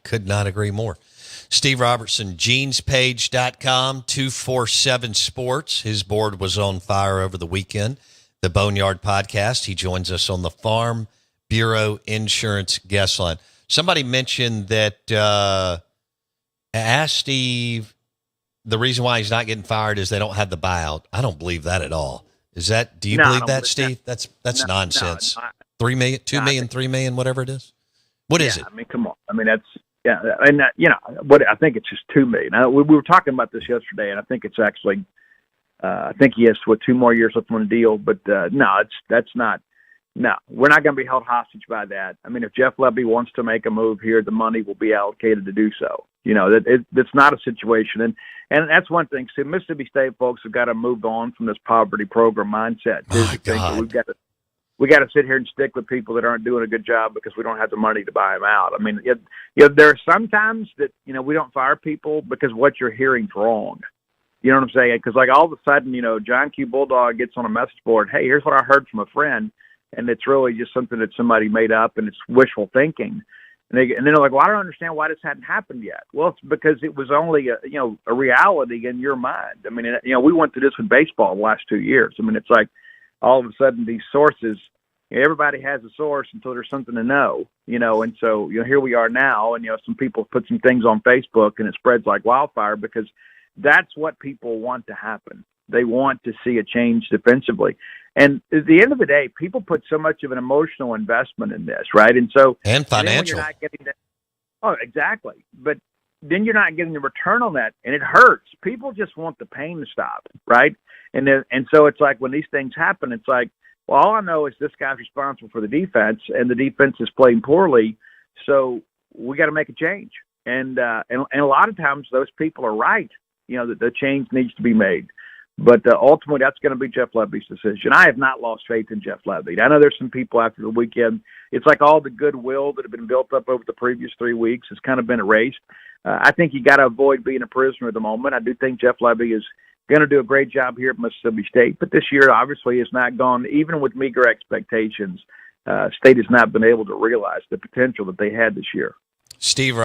could not agree more. Steve Robertson, genespage.com, 247 Sports. His board was on fire over the weekend. The Boneyard Podcast. He joins us on the Farm Bureau Insurance guest line. Somebody mentioned that asked Steve the reason why he's not getting fired is they don't have the buyout. I don't believe that at all. Do you believe that, Steve? That's nonsense. 3 million, 2 million, 3 million, whatever it is. What is it? I mean, come on. I mean, that's, and what I think it's just 2 million. Now, we were talking about this yesterday, and I think it's actually, I think he has 2 more years left on the deal. But no, that's not. No, we're not going to be held hostage by that. I mean, if Jeff Lebby wants to make a move here, the money will be allocated to do so. It's not a situation, and that's one thing. So Mississippi State folks have got to move on from this poverty program mindset. My God. We got to sit here and stick with people that aren't doing a good job because we don't have the money to buy them out. I mean, there are sometimes that, we don't fire people because what you're hearing's wrong. You know what I'm saying? Because like all of a sudden, John Q. Bulldog gets on a message board, hey, here's what I heard from a friend, and it's really just something that somebody made up and it's wishful thinking. And then they're like, well, I don't understand why this hadn't happened yet. Well, it's because it was only a reality in your mind. I mean, we went through this with baseball the last 2 years. I mean, it's like, all of a sudden these sources, everybody has a source until there's something to know, and so, here we are now, and, some people put some things on Facebook and it spreads like wildfire because that's what people want to happen. They want to see a change defensively. And at the end of the day, people put so much of an emotional investment in this, right? And so, and financial. You're not getting that, oh, exactly. But then you're not getting the return on that, and it hurts. People just want the pain to stop, right? And so it's like when these things happen, it's like, well, all I know is this guy's responsible for the defense, and the defense is playing poorly, so we got to make a change. And a lot of times those people are right, that the change needs to be made. But ultimately, that's going to be Jeff Lebby's decision. I have not lost faith in Jeff Lebby. I know there's some people after the weekend. It's like all the goodwill that had been built up over the previous 3 weeks has kind of been erased. I think you got to avoid being a prisoner at the moment. I do think Jeff Lebby is going to do a great job here at Mississippi State. But this year, obviously, has not gone, even with meager expectations. State has not been able to realize the potential that they had this year. Steve